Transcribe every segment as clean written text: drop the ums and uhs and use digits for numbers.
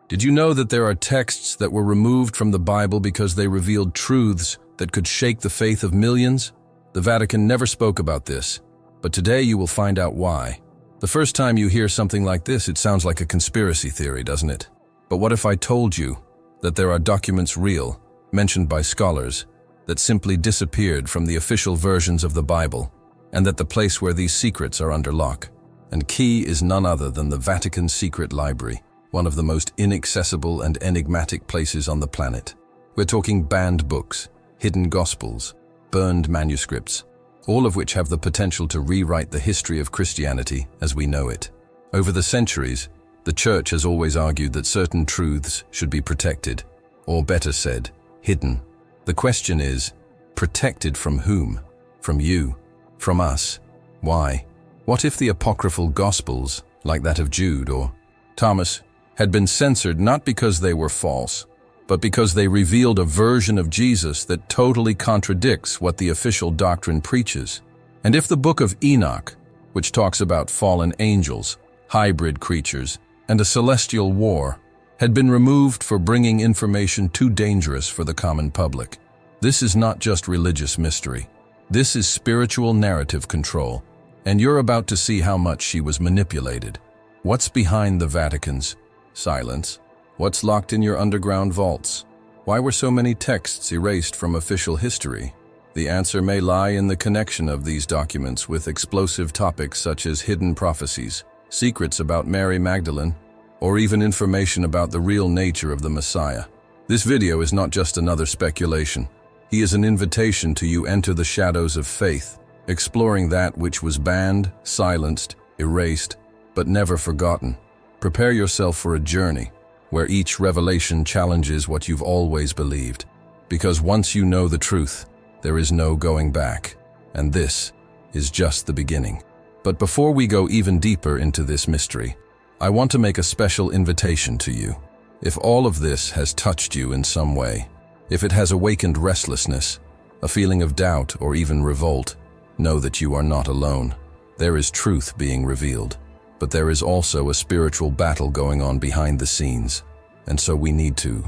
Did you know that there are texts that were removed from the Bible because they revealed truths that could shake the faith of millions? The Vatican never spoke about this, but today you will find out why. The first time you hear something like this, it sounds like a conspiracy theory, doesn't it? But what if I told you that there are documents real, mentioned by scholars, that simply disappeared from the official versions of the Bible, and that the place where these secrets are under lock and key is none other than the Vatican Secret Library, one of the most inaccessible and enigmatic places on the planet. We're talking banned books, hidden gospels, burned manuscripts, all of which have the potential to rewrite the history of Christianity as we know it. Over the centuries, the Church has always argued that certain truths should be protected, or better said, hidden. The question is, protected from whom? From you? From us? Why? What if the apocryphal Gospels, like that of Jude or Thomas, had been censored not because they were false, but because they revealed a version of Jesus that totally contradicts what the official doctrine preaches? And if the book of Enoch, which talks about fallen angels, hybrid creatures, and a celestial war, had been removed for bringing information too dangerous for the common public? This is not just religious mystery. This is spiritual narrative control, and you're about to see how much she was manipulated. What's behind the Vatican's silence? What's locked in your underground vaults? Why were so many texts erased from official history? The answer may lie in the connection of these documents with explosive topics such as hidden prophecies, secrets about Mary Magdalene, or even information about the real nature of the Messiah. This video is not just another speculation. He is an invitation to you enter the shadows of faith, exploring that which was banned, silenced, erased, but never forgotten. Prepare yourself for a journey where each revelation challenges what you've always believed. Because once you know the truth, there is no going back. And this is just the beginning. But before we go even deeper into this mystery, I want to make a special invitation to you. If all of this has touched you in some way, if it has awakened restlessness, a feeling of doubt, or even revolt, know that you are not alone. There is truth being revealed, but there is also a spiritual battle going on behind the scenes, and so we need to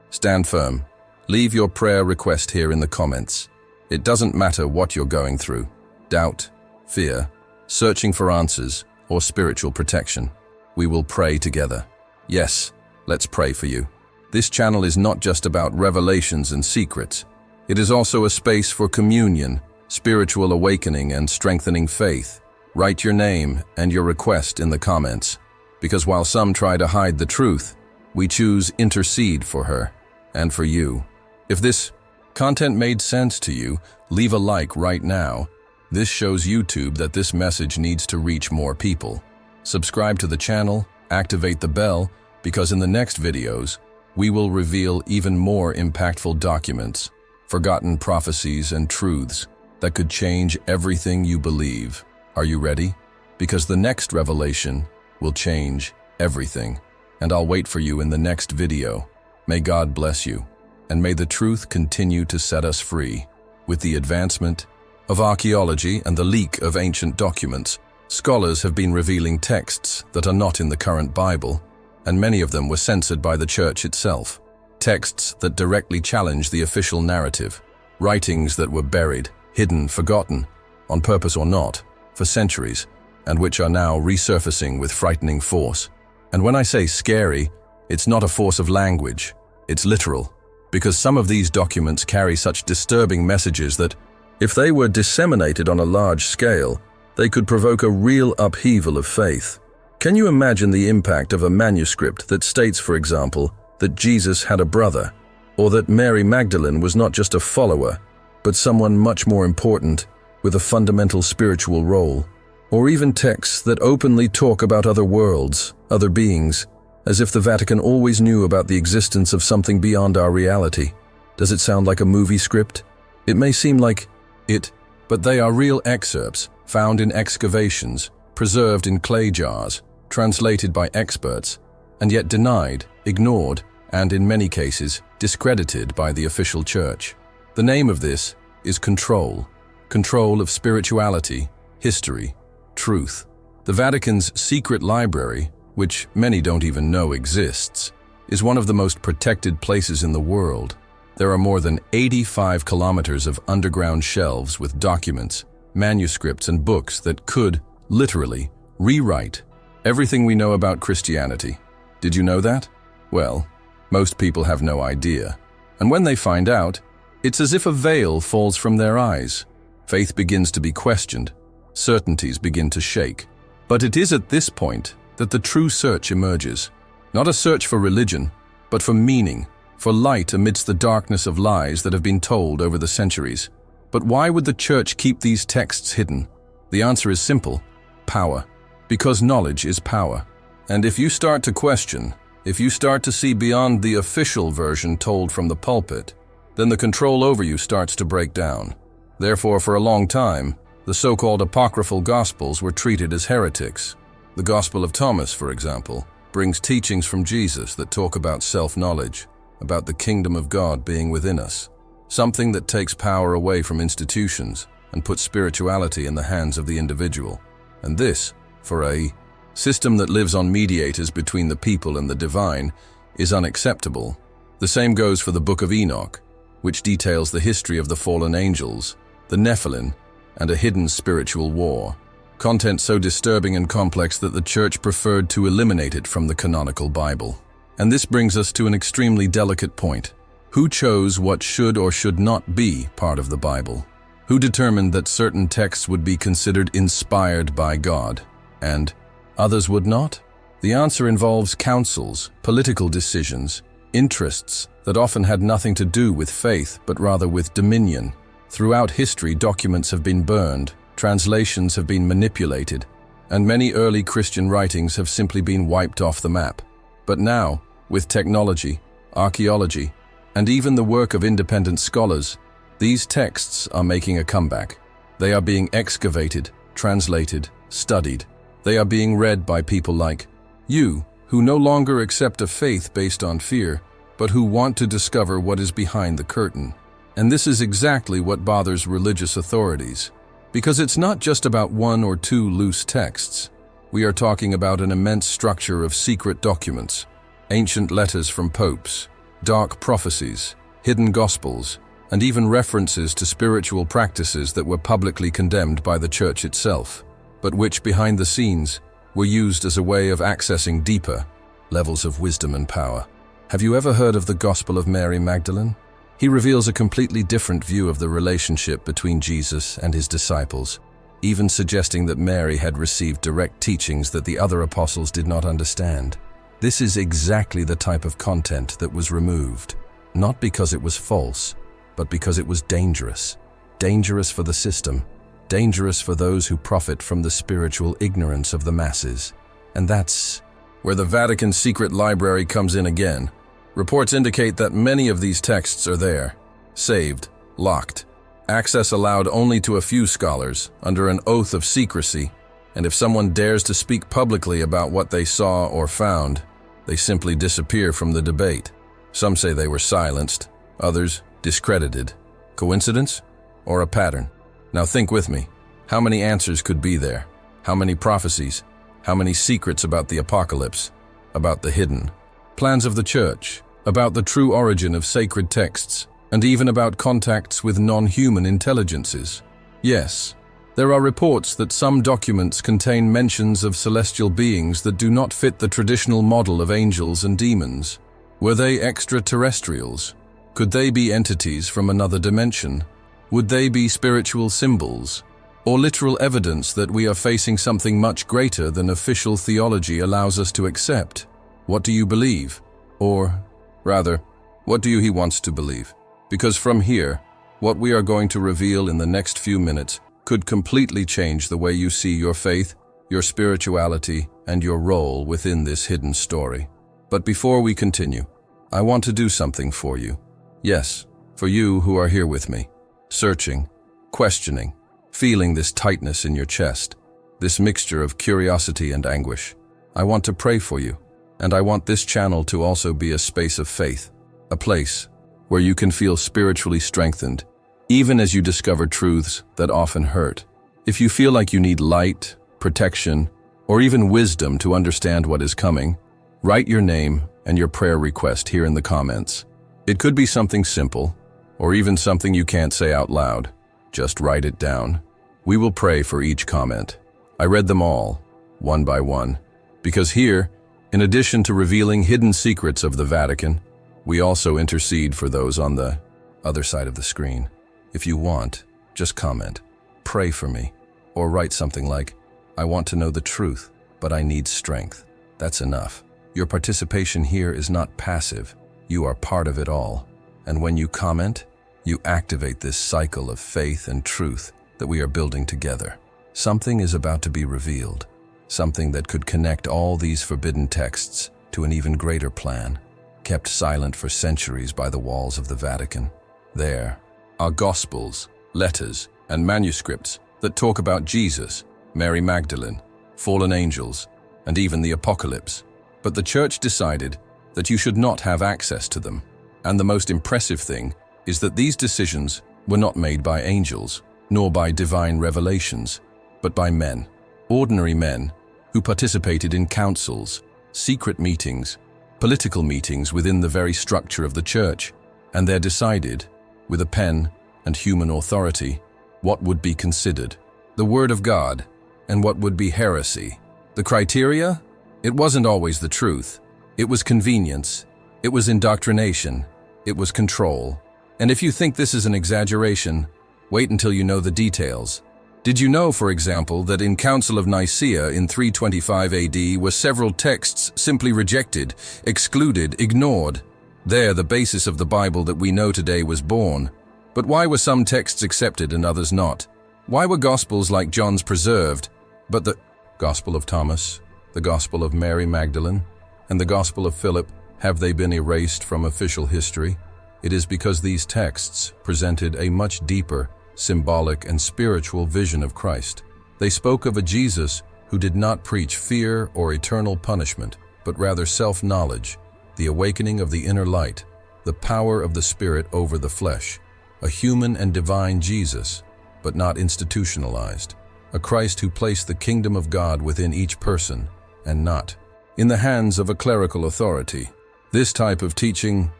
stand firm. Leave your prayer request here in the comments. It doesn't matter what you're going through: doubt, fear, searching for answers, or spiritual protection. We will pray together. Yes, let's pray for you. This channel is not just about revelations and secrets. It is also a space for communion, spiritual awakening, and strengthening faith. Write your name and your request in the comments, because while some try to hide the truth, we choose intercede for her and for you. If this content made sense to you, leave a like right now. This shows YouTube that this message needs to reach more people. Subscribe to the channel, activate the bell, because in the next videos, we will reveal even more impactful documents, forgotten prophecies, and truths that could change everything you believe. Are you ready? Because the next revelation will change everything. And I'll wait for you in the next video. May God bless you, and may the truth continue to set us free. With the advancement of archaeology and the leak of ancient documents, scholars have been revealing texts that are not in the current Bible, and many of them were censored by the Church itself. Texts that directly challenge the official narrative. Writings that were buried, hidden, forgotten, on purpose or not, for centuries, and which are now resurfacing with frightening force. And when I say scary, it's not a force of language, it's literal, because some of these documents carry such disturbing messages that, if they were disseminated on a large scale, they could provoke a real upheaval of faith. Can you imagine the impact of a manuscript that states, for example, that Jesus had a brother, or that Mary Magdalene was not just a follower, but someone much more important, with a fundamental spiritual role? Or even texts that openly talk about other worlds, other beings, as if the Vatican always knew about the existence of something beyond our reality. Does it sound like a movie script? It may seem like it, but they are real excerpts found in excavations, preserved in clay jars, translated by experts, and yet denied, ignored, and in many cases, discredited by the official Church. The name of this is control. Control of spirituality, history, truth. The Vatican's secret library, which many don't even know exists, is one of the most protected places in the world. There are more than 85 kilometers of underground shelves with documents, manuscripts, and books that could, literally, rewrite everything we know about Christianity. Did you know that? Well, most people have no idea. And when they find out, it's as if a veil falls from their eyes. Faith begins to be questioned. Certainties begin to shake. But it is at this point that the true search emerges. Not a search for religion, but for meaning, for light amidst the darkness of lies that have been told over the centuries. But why would the church keep these texts hidden? The answer is simple: power. Because knowledge is power. And if you start to question, if you start to see beyond the official version told from the pulpit, then the control over you starts to break down. Therefore, for a long time, the so-called apocryphal Gospels were treated as heretics. The Gospel of Thomas, for example, brings teachings from Jesus that talk about self-knowledge, about the kingdom of God being within us, something that takes power away from institutions and puts spirituality in the hands of the individual. And this, for a system that lives on mediators between the people and the divine, is unacceptable. The same goes for the Book of Enoch, which details the history of the fallen angels, the Nephilim, and a hidden spiritual war. Content so disturbing and complex that the church preferred to eliminate it from the canonical Bible. And this brings us to an extremely delicate point. Who chose what should or should not be part of the Bible? Who determined that certain texts would be considered inspired by God, and others would not? The answer involves councils, political decisions, interests that often had nothing to do with faith, but rather with dominion. Throughout history, documents have been burned, translations have been manipulated, and many early Christian writings have simply been wiped off the map. But now, with technology, archaeology, and even the work of independent scholars, these texts are making a comeback. They are being excavated, translated, studied. They are being read by people like you, who no longer accept a faith based on fear, but who want to discover what is behind the curtain. And this is exactly what bothers religious authorities. Because it's not just about one or two loose texts. We are talking about an immense structure of secret documents, ancient letters from popes, dark prophecies, hidden gospels, and even references to spiritual practices that were publicly condemned by the church itself, but which behind the scenes were used as a way of accessing deeper levels of wisdom and power. Have you ever heard of the Gospel of Mary Magdalene? He reveals a completely different view of the relationship between Jesus and his disciples, even suggesting that Mary had received direct teachings that the other apostles did not understand. This is exactly the type of content that was removed, not because it was false, but because it was dangerous. Dangerous for the system, dangerous for those who profit from the spiritual ignorance of the masses. And that's where the Vatican secret library comes in again. Reports indicate that many of these texts are there, saved, locked, access allowed only to a few scholars under an oath of secrecy, and if someone dares to speak publicly about what they saw or found, they simply disappear from the debate. Some say they were silenced, others discredited. Coincidence? Or a pattern? Now think with me. How many answers could be there? How many prophecies? How many secrets about the apocalypse? About the hidden? Plans of the church? About the true origin of sacred texts? And even about contacts with non-human intelligences? Yes, there are reports that some documents contain mentions of celestial beings that do not fit the traditional model of angels and demons. Were they extraterrestrials? Could they be entities from another dimension? Would they be spiritual symbols? Or literal evidence that we are facing something much greater than official theology allows us to accept? What do you believe? Or, rather, what do he wants to believe? Because from here, what we are going to reveal in the next few minutes could completely change the way you see your faith, your spirituality, and your role within this hidden story. But before we continue, I want to do something for you. Yes, for you who are here with me, searching, questioning, feeling this tightness in your chest, this mixture of curiosity and anguish. I want to pray for you, and I want this channel to also be a space of faith, a place where you can feel spiritually strengthened, even as you discover truths that often hurt. If you feel like you need light, protection, or even wisdom to understand what is coming, write your name and your prayer request here in the comments. It could be something simple, or even something you can't say out loud. Just write it down. We will pray for each comment. I read them all, one by one, because here, in addition to revealing hidden secrets of the Vatican, we also intercede for those on the other side of the screen. If you want, just comment, "Pray for me," or write something like, "I want to know the truth, but I need strength." That's enough. Your participation here is not passive. You are part of it all. And when you comment, you activate this cycle of faith and truth that we are building together. Something is about to be revealed, something that could connect all these forbidden texts to an even greater plan, kept silent for centuries by the walls of the Vatican. There are Gospels, letters, and manuscripts that talk about Jesus, Mary Magdalene, fallen angels, and even the Apocalypse. But the Church decided that you should not have access to them. And the most impressive thing is that these decisions were not made by angels, nor by divine revelations, but by men, ordinary men, who participated in councils, secret meetings, political meetings within the very structure of the Church, and there decided, with a pen and human authority, what would be considered the Word of God and what would be heresy. The criteria? It wasn't always the truth. It was convenience. It was indoctrination. It was control. And if you think this is an exaggeration, wait until you know the details. Did you know, for example, that in Council of Nicaea in 325 AD were several texts simply rejected, excluded, ignored? There, the basis of the Bible that we know today was born. But why were some texts accepted and others not? Why were Gospels like John's preserved, but the Gospel of Thomas, the Gospel of Mary Magdalene, and the Gospel of Philip, have they been erased from official history? It is because these texts presented a much deeper, symbolic and spiritual vision of Christ. They spoke of a Jesus who did not preach fear or eternal punishment, but rather self-knowledge, the awakening of the inner light, the power of the Spirit over the flesh, a human and divine Jesus, but not institutionalized, a Christ who placed the kingdom of God within each person and not in the hands of a clerical authority. This type of teaching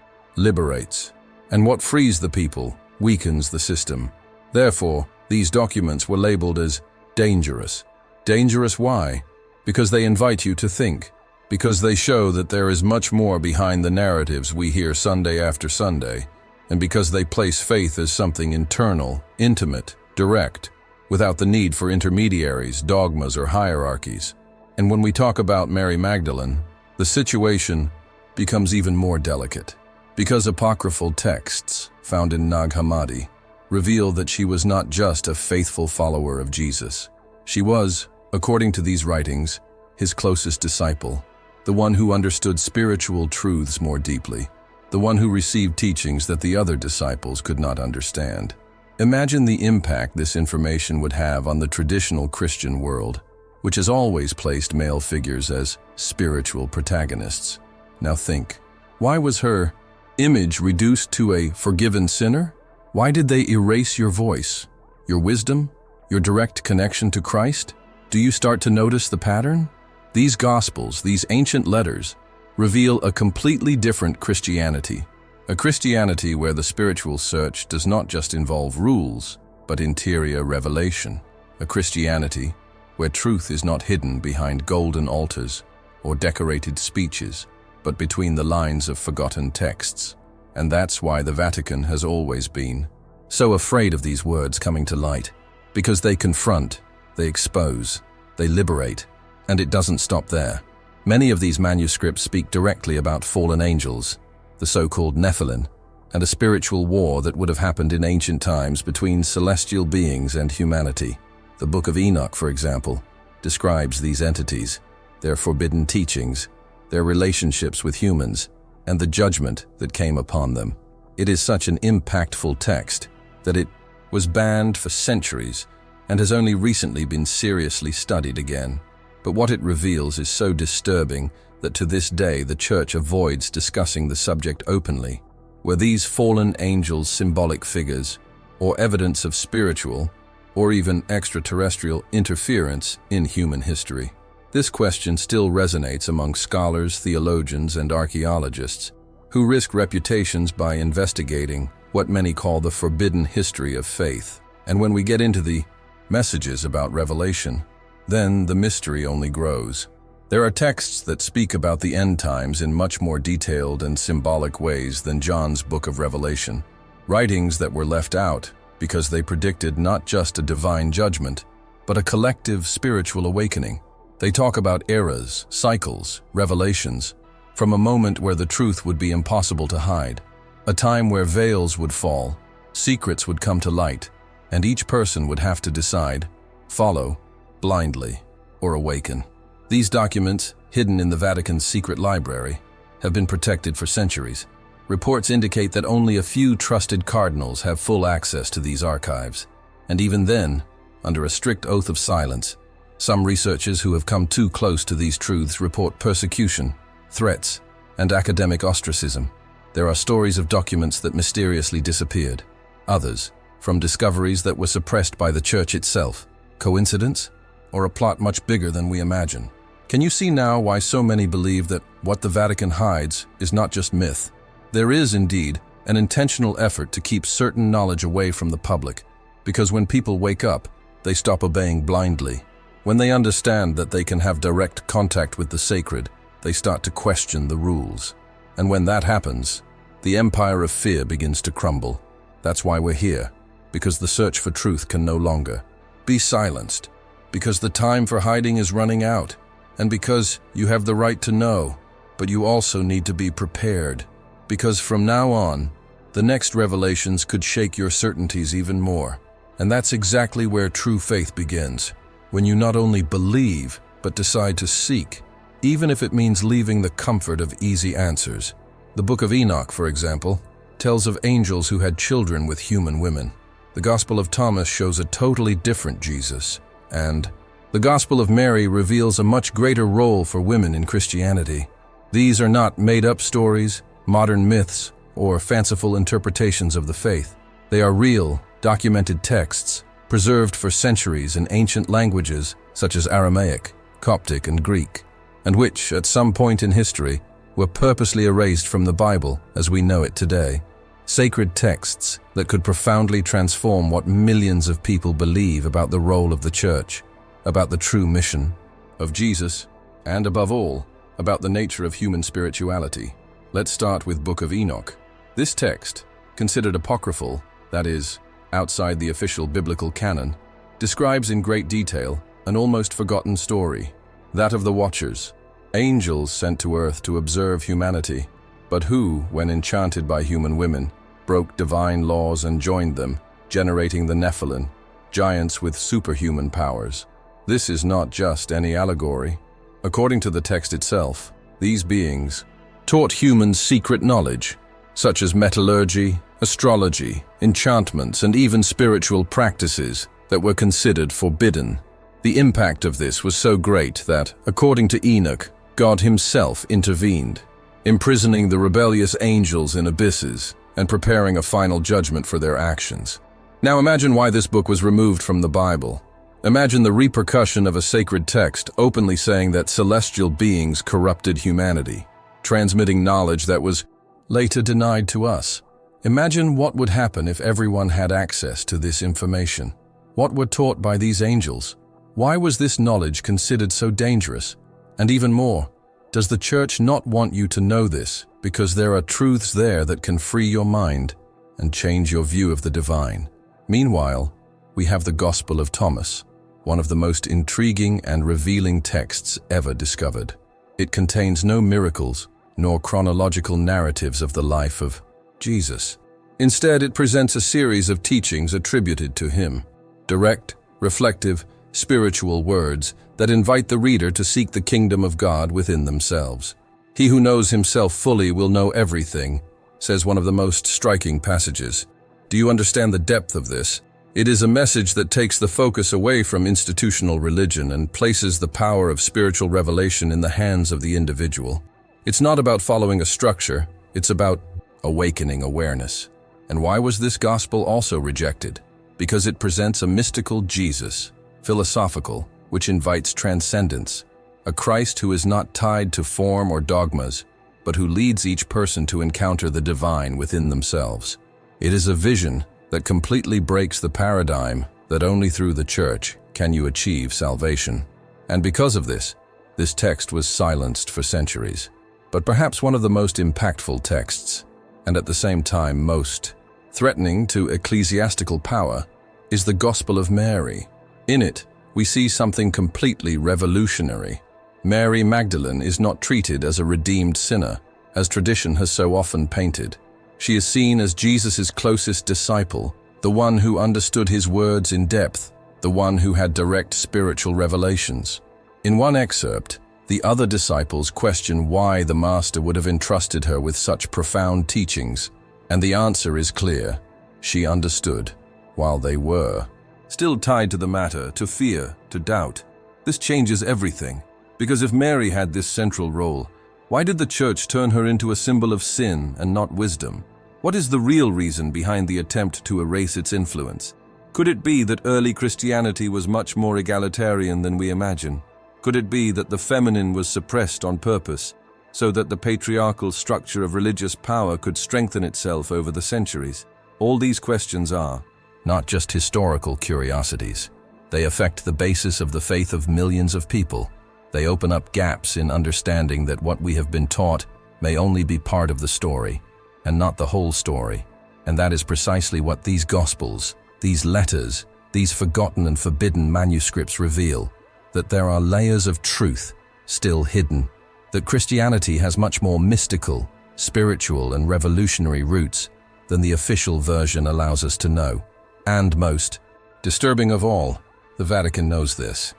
liberates, and what frees the people weakens the system. Therefore, these documents were labeled as dangerous. Dangerous why? Because they invite you to think, because they show that there is much more behind the narratives we hear Sunday after Sunday, and because they place faith as something internal, intimate, direct, without the need for intermediaries, dogmas, or hierarchies. And when we talk about Mary Magdalene, the situation becomes even more delicate, because apocryphal texts found in Nag Hammadi reveal that she was not just a faithful follower of Jesus. She was, according to these writings, his closest disciple, the one who understood spiritual truths more deeply, the one who received teachings that the other disciples could not understand. Imagine the impact this information would have on the traditional Christian world, which has always placed male figures as spiritual protagonists. Now think, why was her image reduced to a forgiven sinner? Why did they erase your voice, your wisdom, your direct connection to Christ? Do you start to notice the pattern? These Gospels, these ancient letters, reveal a completely different Christianity, a Christianity where the spiritual search does not just involve rules, but interior revelation, a Christianity where truth is not hidden behind golden altars or decorated speeches, but between the lines of forgotten texts. And that's why the Vatican has always been so afraid of these words coming to light, because they confront, they expose, they liberate, and it doesn't stop there. Many of these manuscripts speak directly about fallen angels, the so-called Nephilim, and a spiritual war that would have happened in ancient times between celestial beings and humanity. The Book of Enoch, for example, describes these entities, their forbidden teachings, their relationships with humans, and the judgment that came upon them. It is such an impactful text that it was banned for centuries and has only recently been seriously studied again. But what it reveals is so disturbing that to this day the Church avoids discussing the subject openly. Were these fallen angels symbolic figures, or evidence of spiritual, or even extraterrestrial interference in human history? This question still resonates among scholars, theologians, and archaeologists who risk reputations by investigating what many call the forbidden history of faith. And when we get into the messages about Revelation, then the mystery only grows. There are texts that speak about the end times in much more detailed and symbolic ways than John's book of Revelation, writings that were left out because they predicted not just a divine judgment, but a collective spiritual awakening. They talk about eras, cycles, revelations, from a moment where the truth would be impossible to hide, a time where veils would fall, secrets would come to light, and each person would have to decide, follow, blindly, or awaken. These documents, hidden in the Vatican's secret library, have been protected for centuries. Reports indicate that only a few trusted cardinals have full access to these archives, and even then, under a strict oath of silence. Some researchers who have come too close to these truths report persecution, threats, and academic ostracism. There are stories of documents that mysteriously disappeared, others from discoveries that were suppressed by the Church itself. Coincidence? Or a plot much bigger than we imagine? Can you see now why so many believe that what the Vatican hides is not just myth? There is, indeed, an intentional effort to keep certain knowledge away from the public, because when people wake up, they stop obeying blindly. When they understand that they can have direct contact with the sacred, they start to question the rules. And when that happens, the empire of fear begins to crumble. That's why we're here, because the search for truth can no longer be silenced, because the time for hiding is running out, and because you have the right to know, but you also need to be prepared, because from now on, the next revelations could shake your certainties even more. And that's exactly where true faith begins, when you not only believe, but decide to seek, even if it means leaving the comfort of easy answers. The book of Enoch, for example, tells of angels who had children with human women. The Gospel of Thomas shows a totally different Jesus, and the Gospel of Mary reveals a much greater role for women in Christianity. These are not made-up stories, modern myths, or fanciful interpretations of the faith. They are real, documented texts, preserved for centuries in ancient languages such as Aramaic, Coptic, and Greek, and which, at some point in history, were purposely erased from the Bible as we know it today. Sacred texts that could profoundly transform what millions of people believe about the role of the Church, about the true mission of Jesus, and above all, about the nature of human spirituality. Let's start with Book of Enoch. This text, considered apocryphal, that is, outside the official biblical canon, describes in great detail an almost forgotten story, that of the Watchers, angels sent to earth to observe humanity, but who, when enchanted by human women, broke divine laws and joined them, generating the Nephilim, giants with superhuman powers. This is not just any allegory. According to the text itself, these beings taught humans secret knowledge, such as metallurgy, astrology, enchantments, and even spiritual practices that were considered forbidden. The impact of this was so great that, according to Enoch, God himself intervened, imprisoning the rebellious angels in abysses and preparing a final judgment for their actions. Now imagine why this book was removed from the Bible. Imagine the repercussion of a sacred text openly saying that celestial beings corrupted humanity, transmitting knowledge that was later denied to us. Imagine what would happen if everyone had access to this information. What were taught by these angels? Why was this knowledge considered so dangerous? And even more, does the Church not want you to know this because there are truths there that can free your mind and change your view of the divine? Meanwhile, we have the Gospel of Thomas, one of the most intriguing and revealing texts ever discovered. It contains no miracles nor chronological narratives of the life of Jesus. Instead, it presents a series of teachings attributed to him, direct, reflective, spiritual words that invite the reader to seek the kingdom of God within themselves. He who knows himself fully will know everything, says one of the most striking passages. Do you understand the depth of this? It is a message that takes the focus away from institutional religion and places the power of spiritual revelation in the hands of the individual. It's not about following a structure, it's about awakening awareness. And why was this gospel also rejected? Because it presents a mystical Jesus, philosophical, which invites transcendence. a Christ who is not tied to form or dogmas, but who leads each person to encounter the divine within themselves. It is a vision that completely breaks the paradigm that only through the Church can you achieve salvation. And because of this, this text was silenced for centuries. But perhaps one of the most impactful texts, and at the same time most threatening to ecclesiastical power, is the Gospel of Mary. In it, we see something completely revolutionary. Mary Magdalene is not treated as a redeemed sinner, as tradition has so often painted. She is seen as Jesus' closest disciple, the one who understood his words in depth, the one who had direct spiritual revelations. In one excerpt, the other disciples question why the Master would have entrusted her with such profound teachings, and the answer is clear. She understood, while they were still tied to the matter, to fear, to doubt. This changes everything, because if Mary had this central role, why did the Church turn her into a symbol of sin and not wisdom? What is the real reason behind the attempt to erase its influence? Could it be that early Christianity was much more egalitarian than we imagine? Could it be that the feminine was suppressed on purpose, so that the patriarchal structure of religious power could strengthen itself over the centuries? All these questions are not just historical curiosities. They affect the basis of the faith of millions of people. They open up gaps in understanding that what we have been taught may only be part of the story, and not the whole story. And that is precisely what these Gospels, these letters, these forgotten and forbidden manuscripts reveal, that there are layers of truth still hidden, that Christianity has much more mystical, spiritual, and revolutionary roots than the official version allows us to know. And most disturbing of all, the Vatican knows this.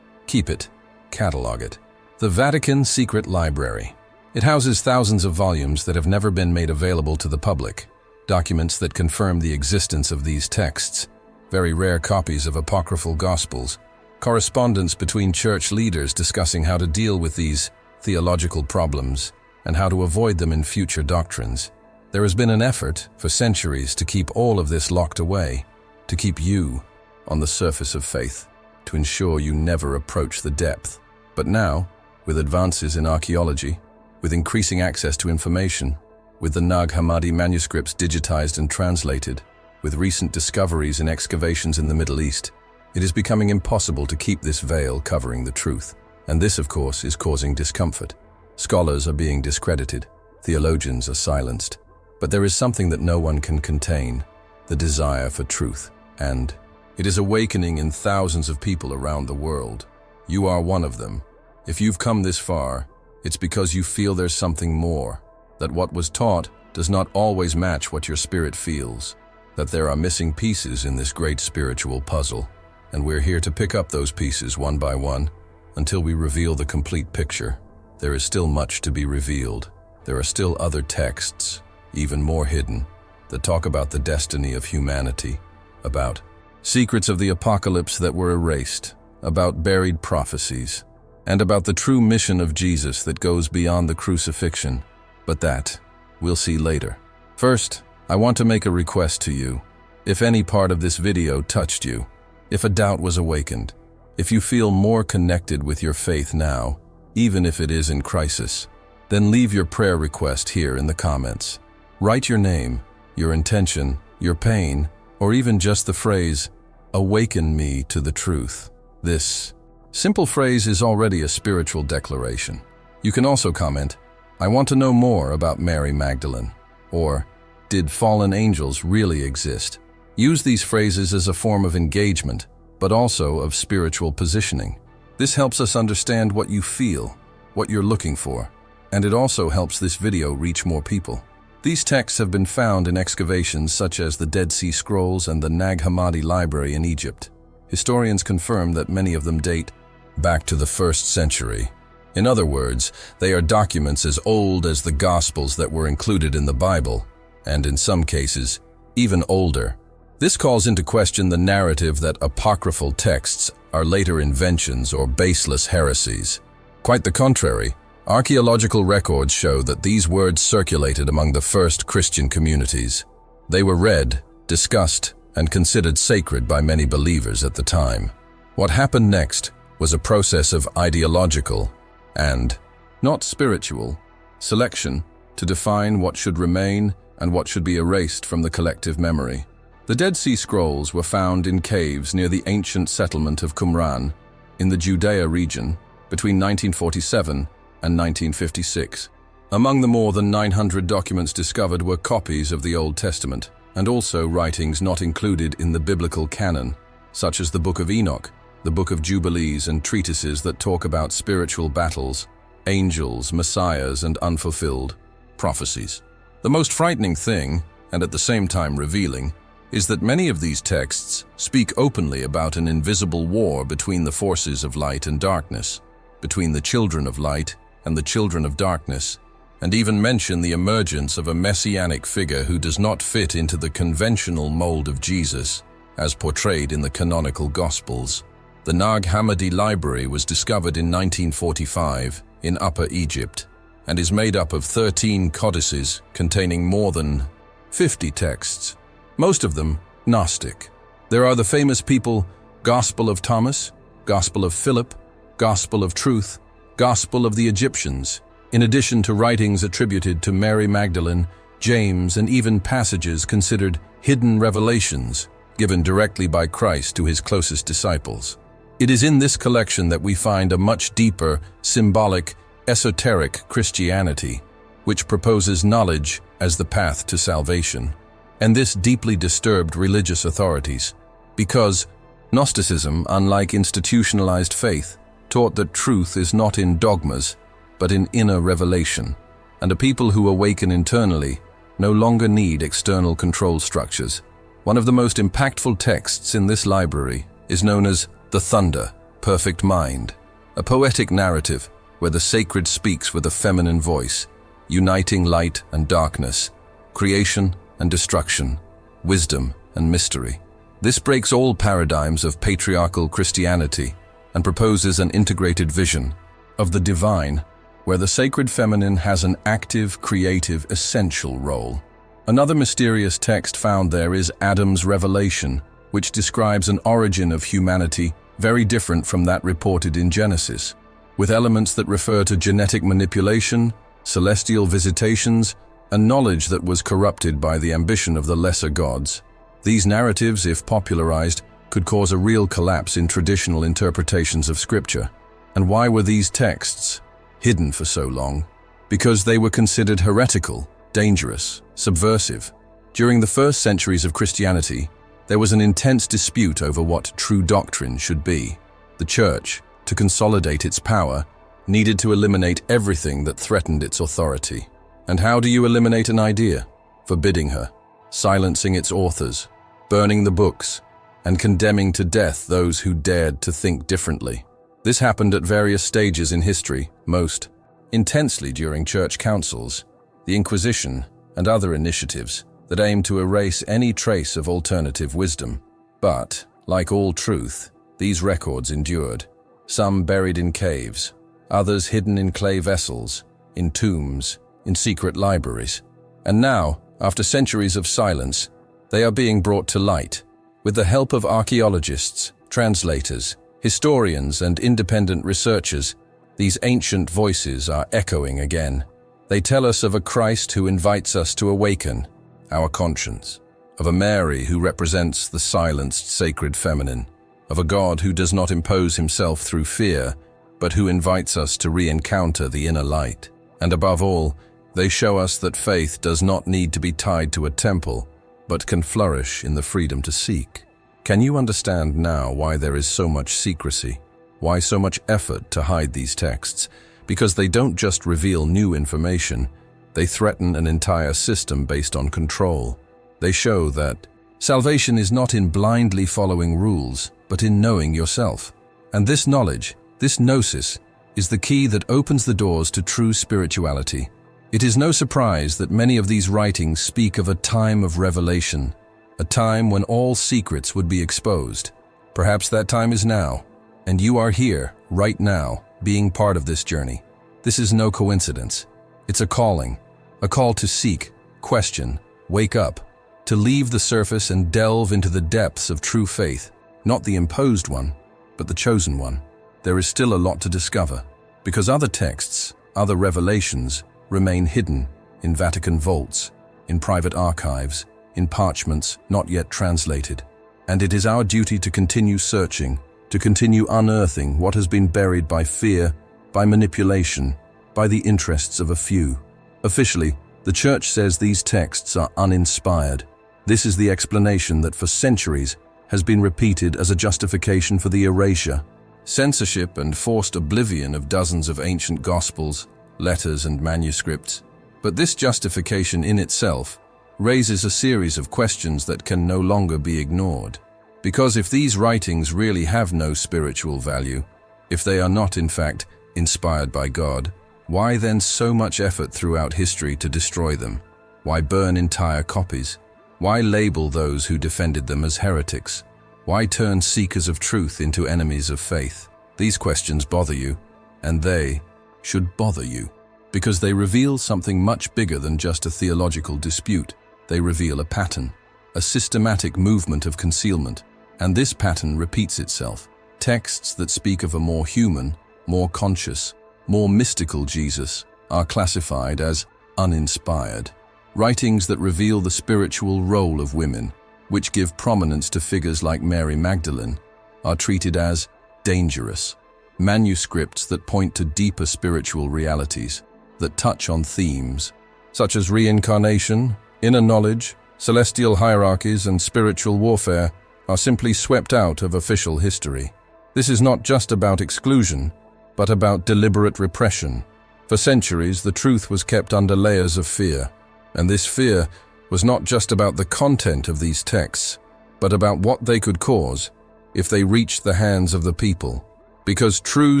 Keep it, catalog it. The Vatican Secret Library. It houses thousands of volumes that have never been made available to the public, documents that confirm the existence of these texts, very rare copies of apocryphal Gospels, correspondence between church leaders discussing how to deal with these theological problems and how to avoid them in future doctrines. There has been an effort for centuries to keep all of this locked away, to keep you on the surface of faith, to ensure you never approach the depth. But now, with advances in archaeology, with increasing access to information, with the Nag Hammadi manuscripts digitized and translated, with recent discoveries in excavations in the Middle East, it is becoming impossible to keep this veil covering the truth. And this, of course, is causing discomfort. Scholars are being discredited, theologians are silenced. But there is something that no one can contain, the desire for truth, and it is awakening in thousands of people around the world. You are one of them. If you've come this far, it's because you feel there's something more, that what was taught does not always match what your spirit feels, that there are missing pieces in this great spiritual puzzle, and we're here to pick up those pieces one by one until we reveal the complete picture. There is still much to be revealed. There are still other texts, even more hidden, that talk about the destiny of humanity, about secrets of the apocalypse that were erased, about buried prophecies, and about the true mission of Jesus that goes beyond the crucifixion. But that we'll see later. First, I want to make a request to you. If any part of this video touched you, if a doubt was awakened, if you feel more connected with your faith now, even if it is in crisis, then leave your prayer request here in the comments. Write your name, your intention, your pain, or even just the phrase, "Awaken me to the truth." This simple phrase is already a spiritual declaration. You can also comment, "I want to know more about Mary Magdalene," or "Did fallen angels really exist?" Use these phrases as a form of engagement, but also of spiritual positioning. This helps us understand what you feel, what you're looking for, and it also helps this video reach more people. These texts have been found in excavations such as the Dead Sea Scrolls and the Nag Hammadi Library in Egypt. Historians confirm that many of them date back to the 1st century. In other words, they are documents as old as the Gospels that were included in the Bible, and in some cases, even older. This calls into question the narrative that apocryphal texts are later inventions or baseless heresies. Quite the contrary. Archaeological records show that these words circulated among the first Christian communities. They were read, discussed, and considered sacred by many believers at the time. What happened next was a process of ideological and, not spiritual, selection to define what should remain and what should be erased from the collective memory. The Dead Sea Scrolls were found in caves near the ancient settlement of Qumran in the Judea region between 1947 and 1956. Among the more than 900 documents discovered were copies of the Old Testament and also writings not included in the biblical canon, such as the Book of Enoch, the Book of Jubilees, and treatises that talk about spiritual battles, angels, messiahs, and unfulfilled prophecies. The most frightening thing, and at the same time revealing, is that many of these texts speak openly about an invisible war between the forces of light and darkness, between the children of light and the children of darkness, and even mention the emergence of a messianic figure who does not fit into the conventional mold of Jesus, as portrayed in the canonical Gospels. The Nag Hammadi Library was discovered in 1945 in Upper Egypt and is made up of 13 codices containing more than 50 texts, most of them Gnostic. There are the famous people Gospel of Thomas, Gospel of Philip, Gospel of Truth, Gospel of the Egyptians, in addition to writings attributed to Mary Magdalene, James, and even passages considered hidden revelations given directly by Christ to his closest disciples. It is in this collection that we find a much deeper, symbolic, esoteric Christianity, which proposes knowledge as the path to salvation. And this deeply disturbed religious authorities, because Gnosticism, unlike institutionalized faith, taught that truth is not in dogmas, but in inner revelation, and a people who awaken internally no longer need external control structures. One of the most impactful texts in this library is known as The Thunder, Perfect Mind, a poetic narrative where the sacred speaks with a feminine voice, uniting light and darkness, creation and destruction, wisdom and mystery. This breaks all paradigms of patriarchal Christianity and proposes an integrated vision of the divine, where the sacred feminine has an active, creative, essential role. Another mysterious text found there is Adam's Revelation, which describes an origin of humanity very different from that reported in Genesis, with elements that refer to genetic manipulation, celestial visitations, and knowledge that was corrupted by the ambition of the lesser gods. These narratives, if popularized, could cause a real collapse in traditional interpretations of Scripture. And why were these texts hidden for so long? Because they were considered heretical, dangerous, subversive. During the first centuries of Christianity, there was an intense dispute over what true doctrine should be. The Church, to consolidate its power, needed to eliminate everything that threatened its authority. And how do you eliminate an idea? Forbidding her, silencing its authors, burning the books, and condemning to death those who dared to think differently. This happened at various stages in history, most intensely during church councils, the Inquisition, and other initiatives that aimed to erase any trace of alternative wisdom. But, like all truth, these records endured, some buried in caves, others hidden in clay vessels, in tombs, in secret libraries. And now, after centuries of silence, they are being brought to light. With the help of archaeologists, translators, historians, and independent researchers, these ancient voices are echoing again. They tell us of a Christ who invites us to awaken our conscience, of a Mary who represents the silenced sacred feminine, of a God who does not impose himself through fear, but who invites us to re-encounter the inner light. And above all, they show us that faith does not need to be tied to a temple, but can flourish in the freedom to seek. Can you understand now why there is so much secrecy? Why so much effort to hide these texts? Because they don't just reveal new information, they threaten an entire system based on control. They show that salvation is not in blindly following rules, but in knowing yourself. And this knowledge, this gnosis, is the key that opens the doors to true spirituality. It is no surprise that many of these writings speak of a time of revelation, a time when all secrets would be exposed. Perhaps that time is now, and you are here, right now, being part of this journey. This is no coincidence. It's a calling, a call to seek, question, wake up, to leave the surface and delve into the depths of true faith, not the imposed one, but the chosen one. there is still a lot to discover, because other texts, other revelations, remain hidden in Vatican vaults, in private archives, in parchments not yet translated. And it is our duty to continue searching, to continue unearthing what has been buried by fear, by manipulation, by the interests of a few. Officially, the Church says these texts are uninspired. This is the explanation that for centuries has been repeated as a justification for the erasure, censorship and forced oblivion of dozens of ancient Gospels, letters and manuscripts. But this justification in itself raises a series of questions that can no longer be ignored. Because if these writings really have no spiritual value, if they are not in fact inspired by God, why then so much effort throughout history to destroy them? Why burn entire copies? Why label those who defended them as heretics? Why turn seekers of truth into enemies of faith? These questions bother you, and they should bother you, because they reveal something much bigger than just a theological dispute. They reveal a pattern, a systematic movement of concealment, and this pattern repeats itself. Texts that speak of a more human, more conscious, more mystical Jesus are classified as uninspired. Writings that reveal the spiritual role of women, which give prominence to figures like Mary Magdalene, are treated as dangerous. Manuscripts that point to deeper spiritual realities, that touch on themes such as reincarnation, inner knowledge, celestial hierarchies, and spiritual warfare, are simply swept out of official history. This is not just about exclusion, but about deliberate repression. For centuries, the truth was kept under layers of fear, and this fear was not just about the content of these texts, but about what they could cause if they reached the hands of the people. Because true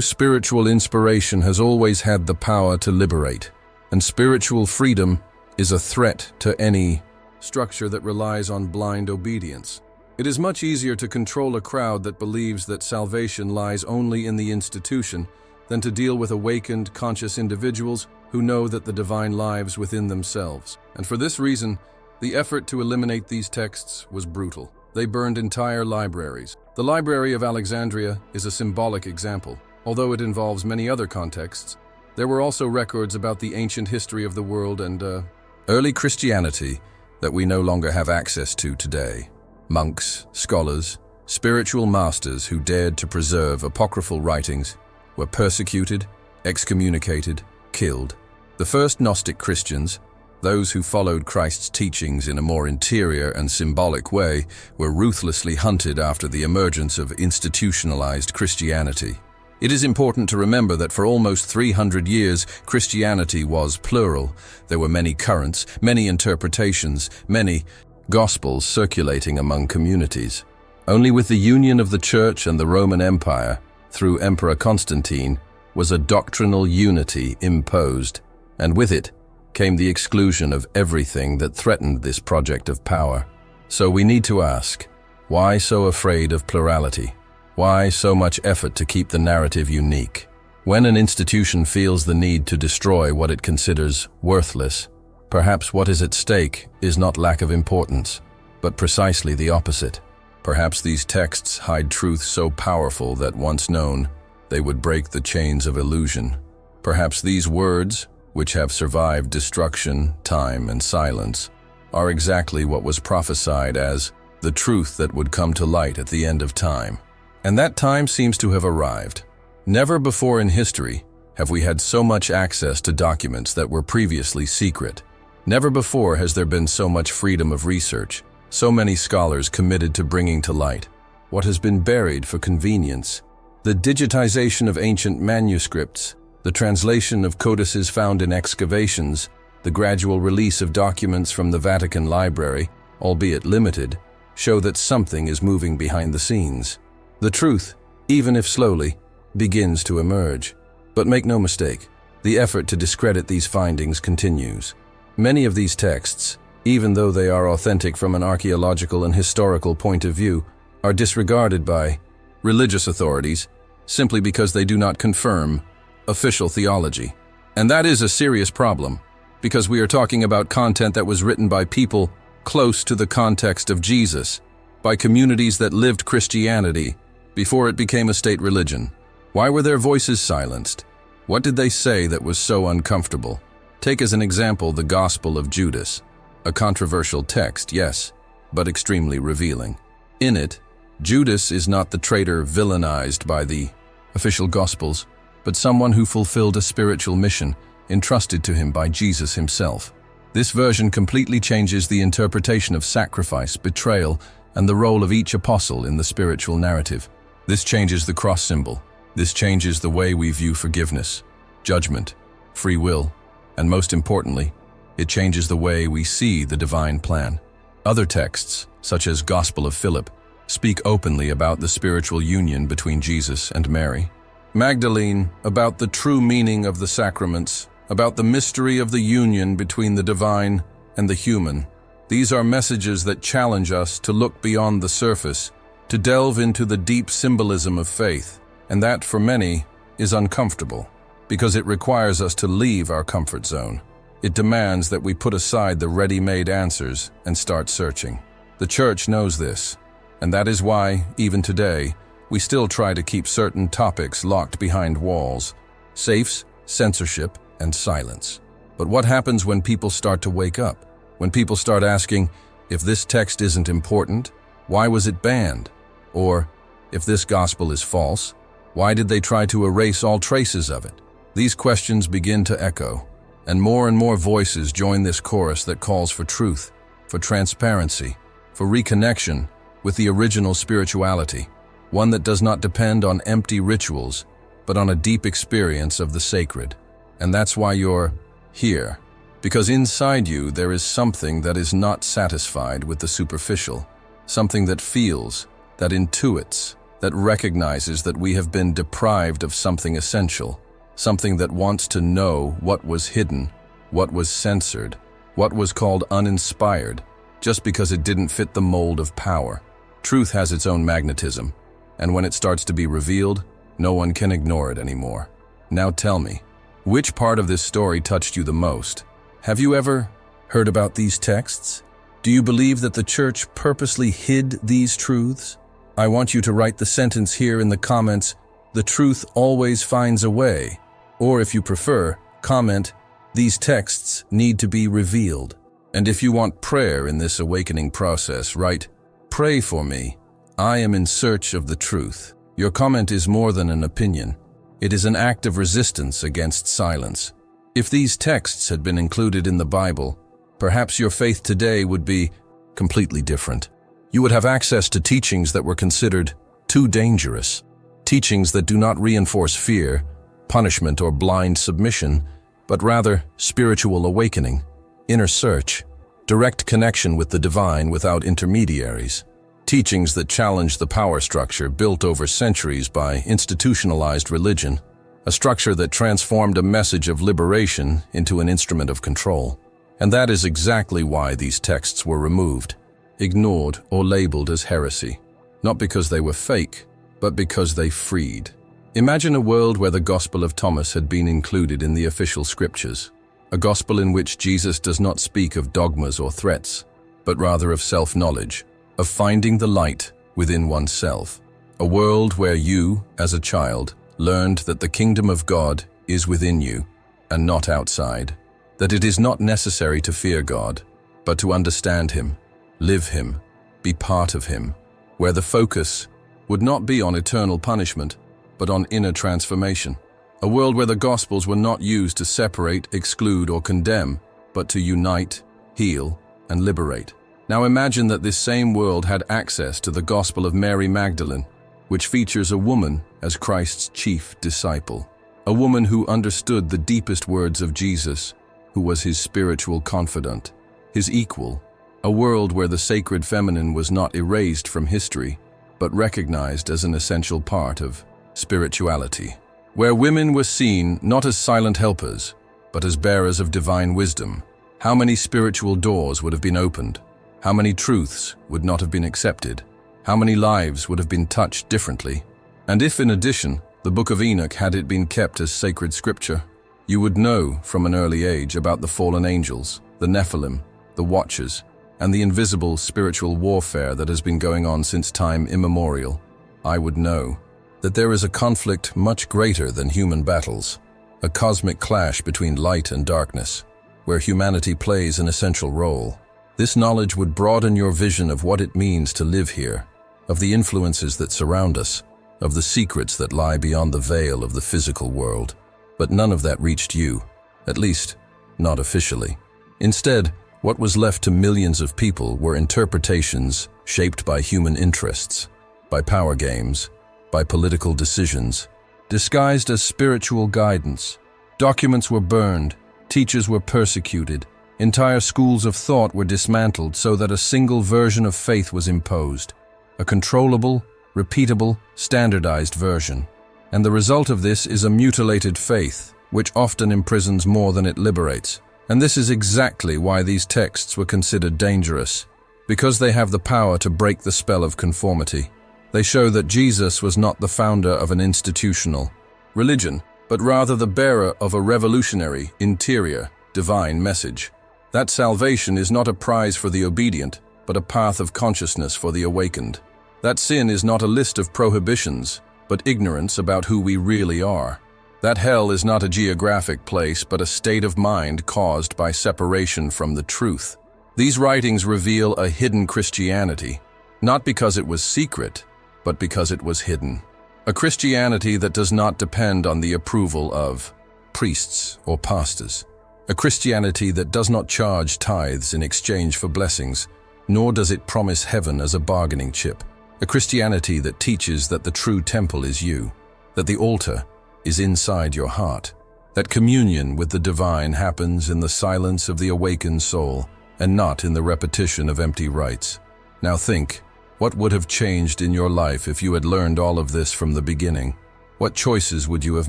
spiritual inspiration has always had the power to liberate, and spiritual freedom is a threat to any structure that relies on blind obedience. It is much easier to control a crowd that believes that salvation lies only in the institution than to deal with awakened, conscious individuals who know that the divine lives within themselves. And for this reason, the effort to eliminate these texts was brutal. They burned entire libraries. The Library of Alexandria is a symbolic example. Although it involves many other contexts, there were also records about the ancient history of the world and early Christianity that we no longer have access to today. Monks, scholars, spiritual masters who dared to preserve apocryphal writings were persecuted, excommunicated, killed. The first Gnostic Christians, those who followed Christ's teachings in a more interior and symbolic way, were ruthlessly hunted after the emergence of institutionalized Christianity. It is important to remember that for almost 300 years, Christianity was plural. There were many currents, many interpretations, many gospels circulating among communities. Only with the union of the Church and the Roman Empire, through Emperor Constantine, was a doctrinal unity imposed, and with it came the exclusion of everything that threatened this project of power. So we need to ask, why so afraid of plurality? Why so much effort to keep the narrative unique? When an institution feels the need to destroy what it considers worthless, perhaps what is at stake is not lack of importance, but precisely the opposite. Perhaps these texts hide truths so powerful that once known, they would break the chains of illusion. Perhaps these words, which have survived destruction, time, and silence, are exactly what was prophesied as the truth that would come to light at the end of time. And that time seems to have arrived. Never before in history have we had so much access to documents that were previously secret. Never before has there been so much freedom of research, so many scholars committed to bringing to light what has been buried for convenience. The digitization of ancient manuscripts, the translation of codices found in excavations, the gradual release of documents from the Vatican library, albeit limited, show that something is moving behind the scenes. The truth, even if slowly, begins to emerge. But make no mistake, the effort to discredit these findings continues. Many of these texts, even though they are authentic from an archaeological and historical point of view, are disregarded by religious authorities simply because they do not confirm official theology. And that is a serious problem, because we are talking about content that was written by people close to the context of Jesus, by communities that lived Christianity before it became a state religion. Why were their voices silenced? What did they say that was so uncomfortable? Take as an example the Gospel of Judas, a controversial text, yes, but extremely revealing. In it, Judas is not the traitor villainized by the official Gospels, but someone who fulfilled a spiritual mission entrusted to him by Jesus himself. This version completely changes the interpretation of sacrifice, betrayal, and the role of each apostle in the spiritual narrative. This changes the cross symbol. This changes the way we view forgiveness, judgment, free will, and most importantly, it changes the way we see the divine plan. Other texts, such as Gospel of Philip, speak openly about the spiritual union between Jesus and Mary Magdalene, about the true meaning of the sacraments, about the mystery of the union between the divine and the human. These are messages that challenge us to look beyond the surface, to delve into the deep symbolism of faith, and that, for many, is uncomfortable, because it requires us to leave our comfort zone. It demands that we put aside the ready-made answers and start searching. The Church knows this, and that is why, even today, we still try to keep certain topics locked behind walls, safes, censorship, and silence. But what happens when people start to wake up? When people start asking, if this text isn't important, why was it banned? Or, if this gospel is false, why did they try to erase all traces of it? These questions begin to echo, and more voices join this chorus that calls for truth, for transparency, for reconnection with the original spirituality, one that does not depend on empty rituals, but on a deep experience of the sacred. And that's why you're here, because inside you there is something that is not satisfied with the superficial, something that feels, that intuits, that recognizes that we have been deprived of something essential, something that wants to know what was hidden, what was censored, what was called uninspired, just because it didn't fit the mold of power. Truth has its own magnetism, and when it starts to be revealed, no one can ignore it anymore. Now tell me, which part of this story touched you the most? Have you ever heard about these texts? Do you believe that the Church purposely hid these truths? I want you to write the sentence here in the comments, "The truth always finds a way." Or if you prefer, comment, "These texts need to be revealed." And if you want prayer in this awakening process, write, "Pray for me. I am in search of the truth." Your comment is more than an opinion. It is an act of resistance against silence. If these texts had been included in the Bible, perhaps your faith today would be completely different. You would have access to teachings that were considered too dangerous, teachings that do not reinforce fear, punishment, or blind submission, but rather spiritual awakening, inner search, direct connection with the divine without intermediaries. Teachings that challenge the power structure built over centuries by institutionalized religion, a structure that transformed a message of liberation into an instrument of control. And that is exactly why these texts were removed, ignored, or labeled as heresy. Not because they were fake, but because they freed. Imagine a world where the Gospel of Thomas had been included in the official scriptures, a gospel in which Jesus does not speak of dogmas or threats, but rather of self-knowledge, of finding the light within oneself. A world where you, as a child, learned that the kingdom of God is within you and not outside, that it is not necessary to fear God, but to understand Him, live Him, be part of Him, where the focus would not be on eternal punishment, but on inner transformation. A world where the Gospels were not used to separate, exclude, or condemn, but to unite, heal, and liberate. Now imagine that this same world had access to the Gospel of Mary Magdalene, which features a woman as Christ's chief disciple. A woman who understood the deepest words of Jesus, who was his spiritual confidant, his equal. A world where the sacred feminine was not erased from history, but recognized as an essential part of spirituality. Where women were seen not as silent helpers, but as bearers of divine wisdom. How many spiritual doors would have been opened? How many truths would not have been accepted? How many lives would have been touched differently? And if, in addition, the Book of Enoch had it been kept as sacred scripture, you would know from an early age about the fallen angels, the Nephilim, the Watchers, and the invisible spiritual warfare that has been going on since time immemorial. I would know. that there is a conflict much greater than human battles, a cosmic clash between light and darkness, where humanity plays an essential role. This knowledge would broaden your vision of what it means to live here, of the influences that surround us, of the secrets that lie beyond the veil of the physical world. But none of that reached you, at least, not officially. Instead, what was left to millions of people were interpretations shaped by human interests, by power games, by political decisions, disguised as spiritual guidance. Documents were burned, teachers were persecuted, entire schools of thought were dismantled so that a single version of faith was imposed, a controllable, repeatable, standardized version. And the result of this is a mutilated faith, which often imprisons more than it liberates. And this is exactly why these texts were considered dangerous, because they have the power to break the spell of conformity. They show that Jesus was not the founder of an institutional religion, but rather the bearer of a revolutionary, interior, divine message. That salvation is not a prize for the obedient, but a path of consciousness for the awakened. That sin is not a list of prohibitions, but ignorance about who we really are. That hell is not a geographic place, but a state of mind caused by separation from the truth. These writings reveal a hidden Christianity, not because it was secret, but because it was hidden. A Christianity that does not depend on the approval of priests or pastors. A Christianity that does not charge tithes in exchange for blessings, nor does it promise heaven as a bargaining chip. A Christianity that teaches that the true temple is you, that the altar is inside your heart, that communion with the divine happens in the silence of the awakened soul and not in the repetition of empty rites. Now think, what would have changed in your life if you had learned all of this from the beginning? What choices would you have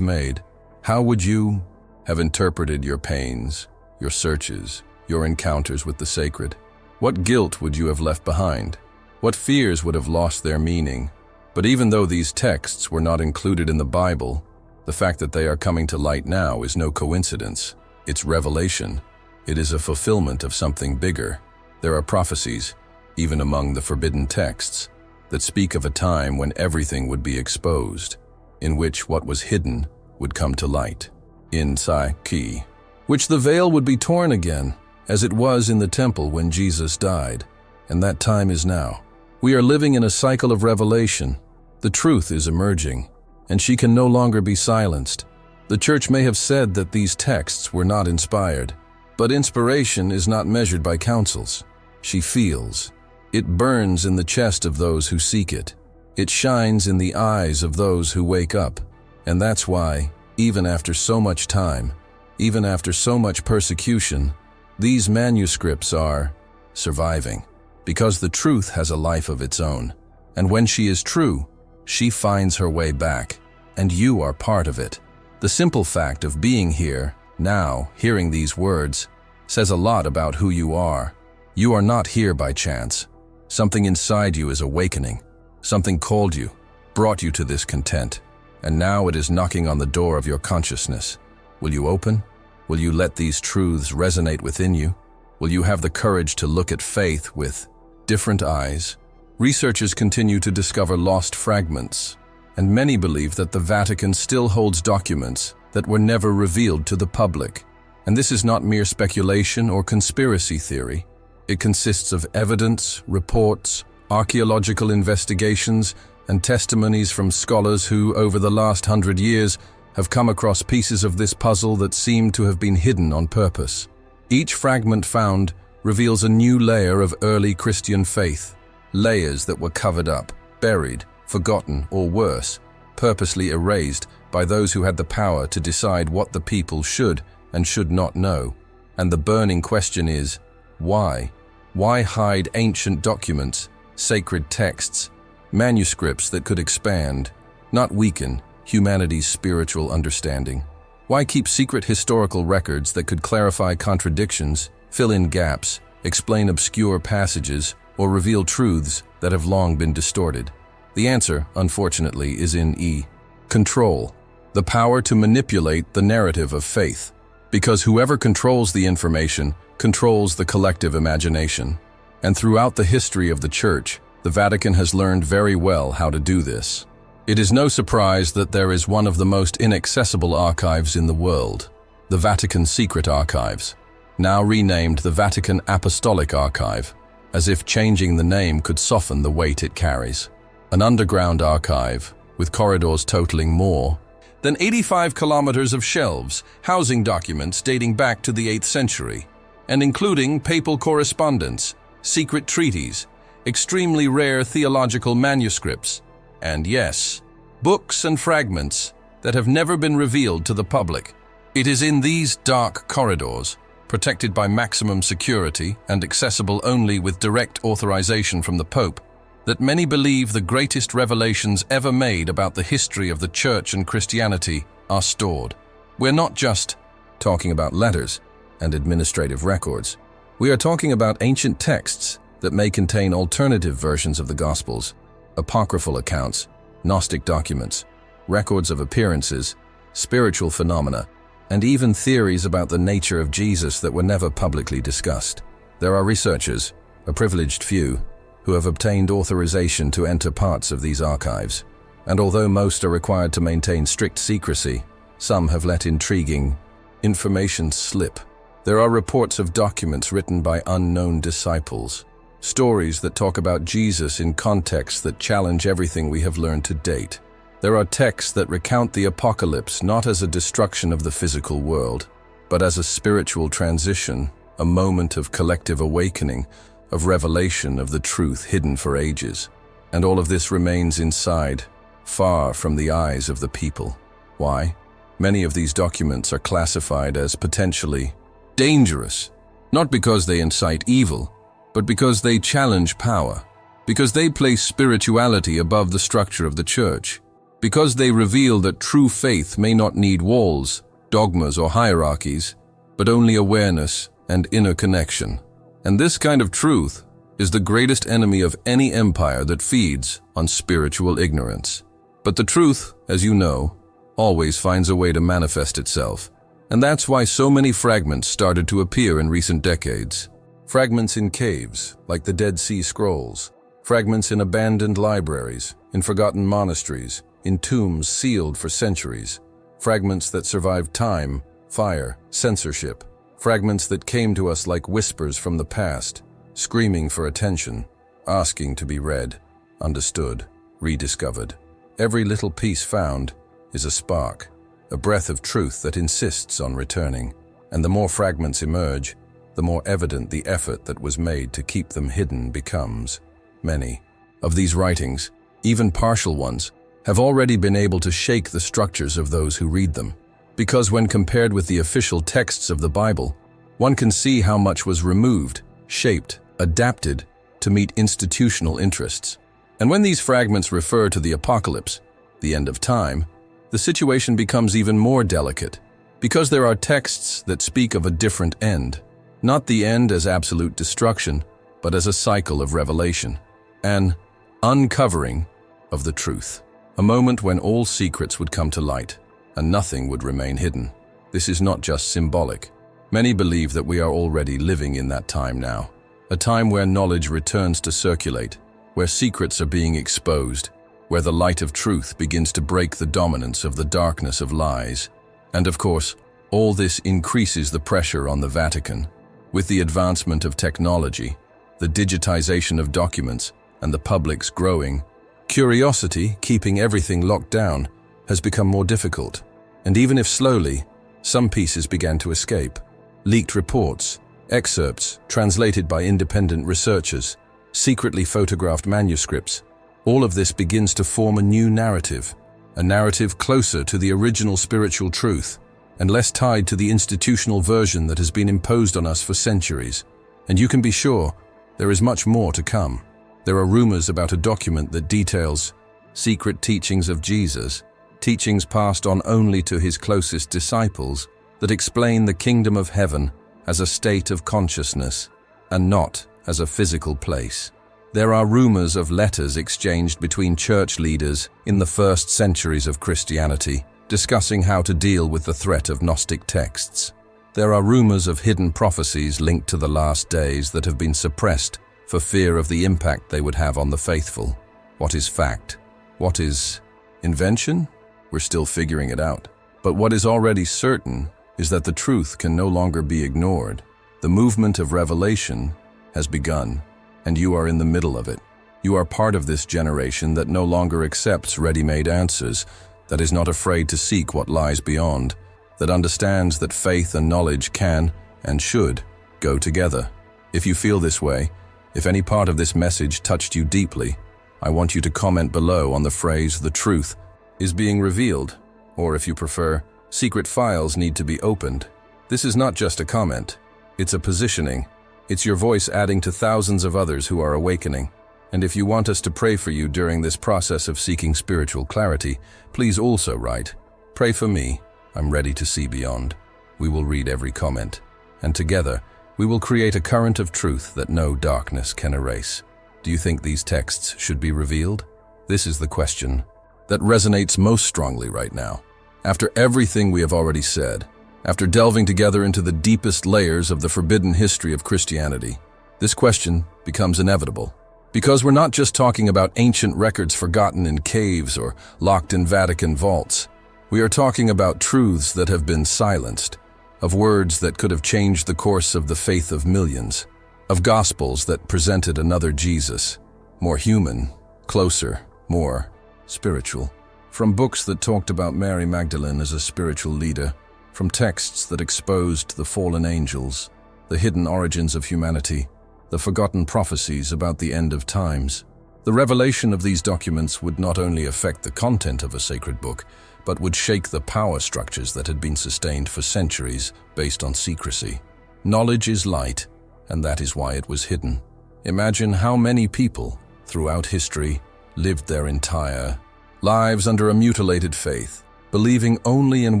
made? How would you have interpreted your pains, your searches, your encounters with the sacred? What guilt would you have left behind? What fears would have lost their meaning? But even though these texts were not included in the Bible, the fact that they are coming to light now is no coincidence. It's revelation. It is a fulfillment of something bigger. There are prophecies, even among the forbidden texts, that speak of a time when everything would be exposed, in which what was hidden would come to light. In Psyche, which the veil would be torn again, as it was in the temple when Jesus died, and that time is now. We are living in a cycle of revelation. The truth is emerging, and she can no longer be silenced. The Church may have said that these texts were not inspired, but inspiration is not measured by councils. She feels. It burns in the chest of those who seek it. It shines in the eyes of those who wake up. And that's why, even after so much time, even after so much persecution, these manuscripts are surviving, because the truth has a life of its own. And when she is true, she finds her way back, and you are part of it. The simple fact of being here, now, hearing these words, says a lot about who you are. You are not here by chance. Something inside you is awakening. Something called you, brought you to this content, and now it is knocking on the door of your consciousness. Will you open? Will you let these truths resonate within you? Will you have the courage to look at faith with different eyes? Researchers continue to discover lost fragments, and many believe that the Vatican still holds documents that were never revealed to the public. And this is not mere speculation or conspiracy theory. It consists of evidence, reports, archaeological investigations, and testimonies from scholars who, over the last 100 years, have come across pieces of this puzzle that seem to have been hidden on purpose. Each fragment found reveals a new layer of early Christian faith, layers that were covered up, buried, forgotten, or worse, purposely erased by those who had the power to decide what the people should and should not know. And the burning question is, why? Why hide ancient documents, sacred texts, manuscripts that could expand, not weaken, humanity's spiritual understanding? Why keep secret historical records that could clarify contradictions, fill in gaps, explain obscure passages, or reveal truths that have long been distorted? The answer, unfortunately, is in control, the power to manipulate the narrative of faith. Because whoever controls the information controls the collective imagination. And throughout the history of the Church, the Vatican has learned very well how to do this. It is no surprise that there is one of the most inaccessible archives in the world, the Vatican Secret Archives, now renamed the Vatican Apostolic Archive, as if changing the name could soften the weight it carries. An underground archive, with corridors totaling more than 85 kilometers of shelves, housing documents dating back to the 8th century, and including papal correspondence, secret treaties, extremely rare theological manuscripts, and yes, books and fragments that have never been revealed to the public. It is in these dark corridors, protected by maximum security and accessible only with direct authorization from the Pope, that many believe the greatest revelations ever made about the history of the Church and Christianity are stored. We're not just talking about letters and administrative records. We are talking about ancient texts that may contain alternative versions of the Gospels, apocryphal accounts, Gnostic documents, records of appearances, spiritual phenomena, and even theories about the nature of Jesus that were never publicly discussed. There are researchers, a privileged few, who have obtained authorization to enter parts of these archives, and although most are required to maintain strict secrecy, some have let intriguing information slip. There are reports of documents written by unknown disciples, stories that talk about Jesus in contexts that challenge everything we have learned to date. There are texts that recount the apocalypse not as a destruction of the physical world, but as a spiritual transition, a moment of collective awakening, of revelation of the truth hidden for ages. And all of this remains inside, far from the eyes of the people. Why? Many of these documents are classified as potentially dangerous, not because they incite evil, but because they challenge power, because they place spirituality above the structure of the Church, because they reveal that true faith may not need walls, dogmas, or hierarchies, but only awareness and inner connection. And this kind of truth is the greatest enemy of any empire that feeds on spiritual ignorance. But the truth, as you know, always finds a way to manifest itself. And that's why so many fragments started to appear in recent decades. Fragments in caves, like the Dead Sea Scrolls. Fragments in abandoned libraries, in forgotten monasteries, in tombs sealed for centuries. Fragments that survived time, fire, censorship. Fragments that came to us like whispers from the past, screaming for attention, asking to be read, understood, rediscovered. Every little piece found is a spark, a breath of truth that insists on returning. And the more fragments emerge, the more evident the effort that was made to keep them hidden becomes. Many of these writings, even partial ones, have already been able to shake the structures of those who read them. Because when compared with the official texts of the Bible, one can see how much was removed, shaped, adapted to meet institutional interests. And when these fragments refer to the apocalypse, the end of time, the situation becomes even more delicate, because there are texts that speak of a different end. Not the end as absolute destruction, but as a cycle of revelation. An uncovering of the truth. A moment when all secrets would come to light, and nothing would remain hidden. This is not just symbolic. Many believe that we are already living in that time now. A time where knowledge returns to circulate, where secrets are being exposed, where the light of truth begins to break the dominance of the darkness of lies. And of course, all this increases the pressure on the Vatican. With the advancement of technology, the digitization of documents, and the public's growing curiosity, keeping everything locked down, has become more difficult. And even if slowly, some pieces began to escape. Leaked reports, excerpts translated by independent researchers, secretly photographed manuscripts. All of this begins to form a new narrative, a narrative closer to the original spiritual truth, and less tied to the institutional version that has been imposed on us for centuries. And you can be sure, there is much more to come. There are rumors about a document that details secret teachings of Jesus, teachings passed on only to his closest disciples, that explain the kingdom of heaven as a state of consciousness and not as a physical place. There are rumors of letters exchanged between church leaders in the first centuries of Christianity, discussing how to deal with the threat of Gnostic texts. There are rumors of hidden prophecies linked to the last days that have been suppressed for fear of the impact they would have on the faithful. What is fact? What is Invention? We're still figuring it out. But what is already certain is that the truth can no longer be ignored. The movement of revelation has begun, and you are in the middle of it. You are part of this generation that no longer accepts ready-made answers, that is not afraid to seek what lies beyond, that understands that faith and knowledge can and should go together. If you feel this way, if any part of this message touched you deeply, I want you to comment below on the phrase, "The truth is being revealed," or if you prefer, "Secret files need to be opened." This is not just a comment, it's a positioning. It's your voice adding to thousands of others who are awakening. And if you want us to pray for you during this process of seeking spiritual clarity, please also write, "Pray for me, I'm ready to see beyond." We will read every comment, and together, we will create a current of truth that no darkness can erase. Do you think these texts should be revealed? This is the question that resonates most strongly right now. After everything we have already said, after delving together into the deepest layers of the forbidden history of Christianity, this question becomes inevitable. Because we're not just talking about ancient records forgotten in caves or locked in Vatican vaults. We are talking about truths that have been silenced, of words that could have changed the course of the faith of millions, of gospels that presented another Jesus, more human, closer, more spiritual. From books that talked about Mary Magdalene as a spiritual leader, from texts that exposed the fallen angels, the hidden origins of humanity, the forgotten prophecies about the end of times. The revelation of these documents would not only affect the content of a sacred book, but would shake the power structures that had been sustained for centuries based on secrecy. Knowledge is light, and that is why it was hidden. Imagine how many people, throughout history, lived their entire lives under a mutilated faith, believing only in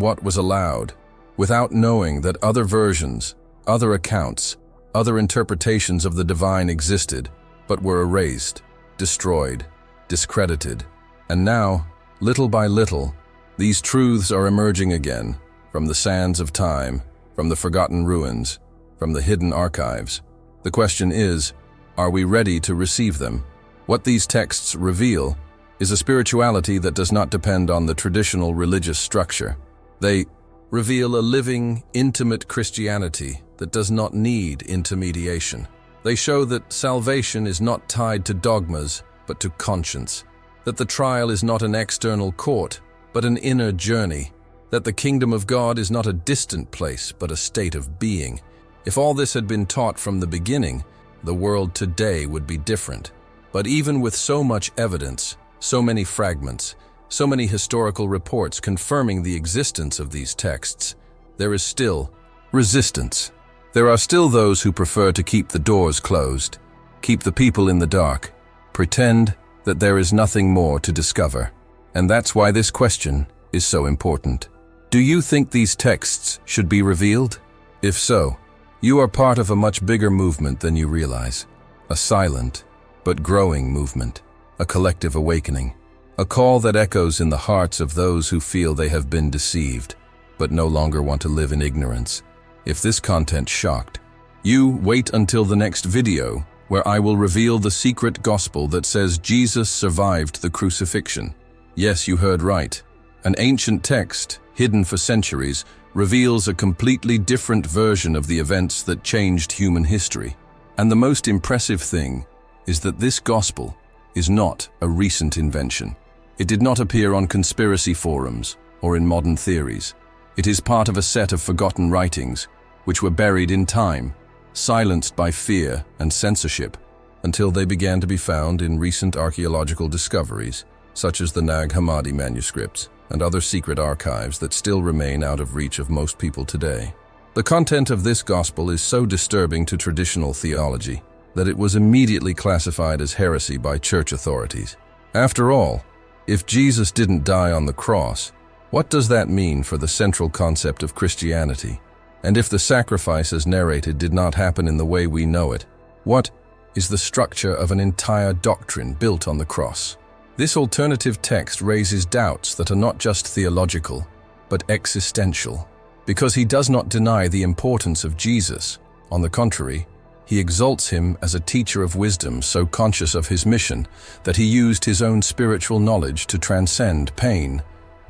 what was allowed, without knowing that other versions, other accounts, other interpretations of the divine existed, but were erased, destroyed, discredited. And now, little by little, these truths are emerging again, from the sands of time, from the forgotten ruins, from the hidden archives. The question is, are we ready to receive them? What these texts reveal is a spirituality that does not depend on the traditional religious structure. They reveal a living, intimate Christianity that does not need intermediation. They show that salvation is not tied to dogmas, but to conscience, that the trial is not an external court, but an inner journey, that the kingdom of God is not a distant place, but a state of being. If all this had been taught from the beginning, the world today would be different. But even with so much evidence, so many fragments, so many historical reports confirming the existence of these texts, there is still resistance. There are still those who prefer to keep the doors closed, keep the people in the dark, pretend that there is nothing more to discover. And that's why this question is so important. Do you think these texts should be revealed? If so, you are part of a much bigger movement than you realize. A silent but growing movement, a collective awakening, a call that echoes in the hearts of those who feel they have been deceived, but no longer want to live in ignorance. If this content shocked you, wait until the next video, where I will reveal the secret gospel that says Jesus survived the crucifixion. Yes, you heard right. An ancient text, hidden for centuries, reveals a completely different version of the events that changed human history. And the most impressive thing is that this gospel is not a recent invention. It did not appear on conspiracy forums or in modern theories. It is part of a set of forgotten writings, which were buried in time, silenced by fear and censorship, until they began to be found in recent archaeological discoveries, such as the Nag Hammadi manuscripts and other secret archives that still remain out of reach of most people today. The content of this gospel is so disturbing to traditional theology that it was immediately classified as heresy by church authorities. After all, if Jesus didn't die on the cross, what does that mean for the central concept of Christianity? And if the sacrifice as narrated did not happen in the way we know it, what is the structure of an entire doctrine built on the cross? This alternative text raises doubts that are not just theological, but existential, because he does not deny the importance of Jesus. On the contrary, He exalts him as a teacher of wisdom, so conscious of his mission that he used his own spiritual knowledge to transcend pain,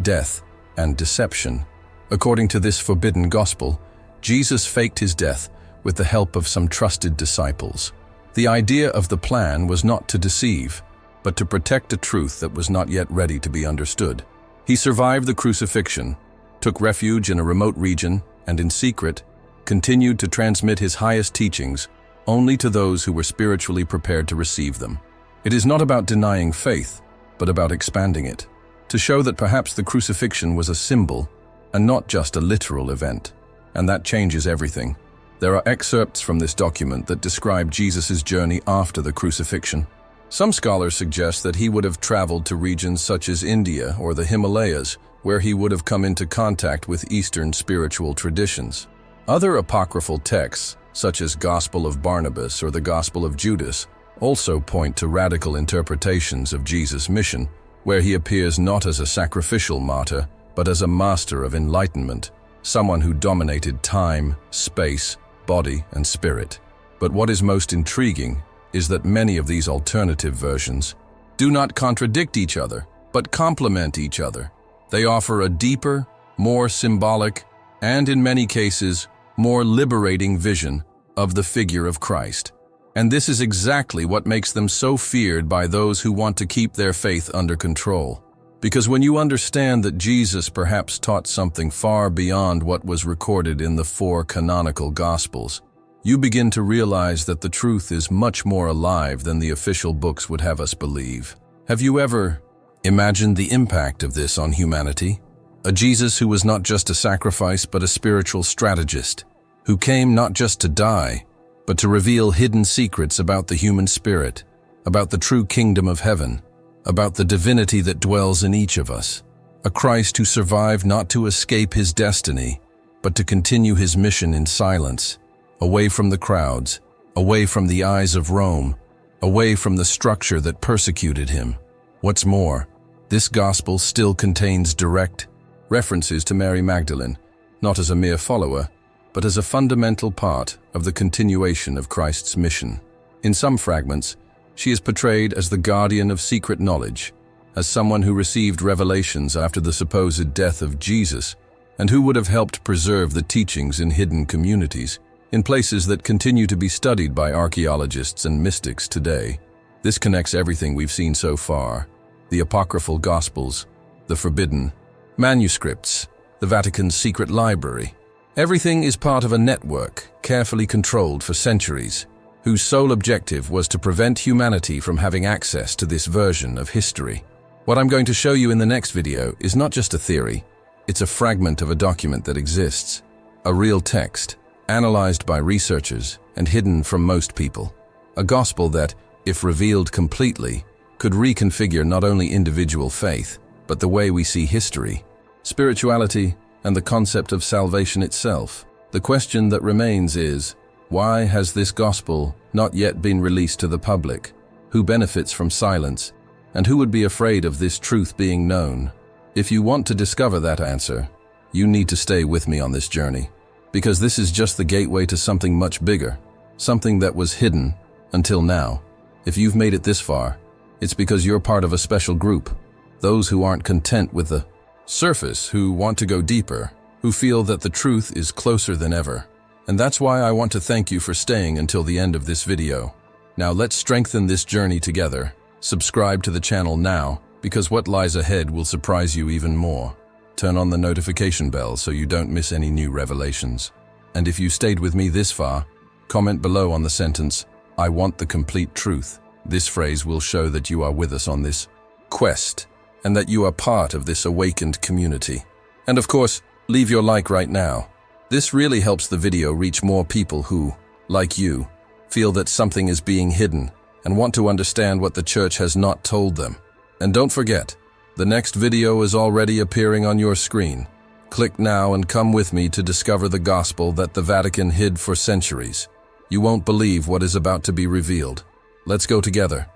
death, and deception. According to this forbidden gospel, Jesus faked his death with the help of some trusted disciples. The idea of the plan was not to deceive, but to protect a truth that was not yet ready to be understood. He survived the crucifixion, took refuge in a remote region, and in secret, continued to transmit his highest teachings only to those who were spiritually prepared to receive them. It is not about denying faith, but about expanding it, to show that perhaps the crucifixion was a symbol and not just a literal event. And that changes everything. There are excerpts from this document that describe Jesus' journey after the crucifixion. Some scholars suggest that he would have traveled to regions such as India or the Himalayas, where he would have come into contact with Eastern spiritual traditions. Other apocryphal texts, such as Gospel of Barnabas or the Gospel of Judas, also point to radical interpretations of Jesus' mission, where he appears not as a sacrificial martyr, but as a master of enlightenment, someone who dominated time, space, body, and spirit. But what is most intriguing is that many of these alternative versions do not contradict each other, but complement each other. They offer a deeper, more symbolic, and in many cases, more liberating vision of the figure of Christ. And this is exactly what makes them so feared by those who want to keep their faith under control. Because when you understand that Jesus perhaps taught something far beyond what was recorded in the 4 canonical Gospels, you begin to realize that the truth is much more alive than the official books would have us believe. Have you ever imagined the impact of this on humanity? A Jesus who was not just a sacrifice but a spiritual strategist, who came not just to die, but to reveal hidden secrets about the human spirit, about the true kingdom of heaven, about the divinity that dwells in each of us. A Christ who survived not to escape his destiny, but to continue his mission in silence, away from the crowds, away from the eyes of Rome, away from the structure that persecuted him. What's more, this gospel still contains direct references to Mary Magdalene, not as a mere follower, but as a fundamental part of the continuation of Christ's mission. In some fragments, she is portrayed as the guardian of secret knowledge, as someone who received revelations after the supposed death of Jesus, and who would have helped preserve the teachings in hidden communities, in places that continue to be studied by archaeologists and mystics today. This connects everything we've seen so far: the apocryphal Gospels, the forbidden manuscripts, the Vatican's secret library. Everything is part of a network, carefully controlled for centuries, whose sole objective was to prevent humanity from having access to this version of history. What I'm going to show you in the next video is not just a theory, it's a fragment of a document that exists, a real text, analyzed by researchers and hidden from most people. A gospel that, if revealed completely, could reconfigure not only individual faith, but the way we see history, spirituality, and the concept of salvation itself. The question that remains is, why has this gospel not yet been released to the public? Who benefits from silence? And who would be afraid of this truth being known? If you want to discover that answer, you need to stay with me on this journey, because this is just the gateway to something much bigger, something that was hidden until now. If you've made it this far, it's because you're part of a special group, those who aren't content with the surface, who want to go deeper, who feel that the truth is closer than ever. And that's why I want to thank you for staying until the end of this video. Now let's strengthen this journey together. Subscribe to the channel now, because what lies ahead will surprise you even more. Turn on the notification bell so you don't miss any new revelations. And if you stayed with me this far, comment below on the sentence, "I want the complete truth." This phrase will show that you are with us on this quest, and that you are part of this awakened community. And of course, leave your like right now. This really helps the video reach more people who, like you, feel that something is being hidden and want to understand what the church has not told them. And don't forget, the next video is already appearing on your screen. Click now and come with me to discover the gospel that the Vatican hid for centuries. You won't believe what is about to be revealed. Let's go together.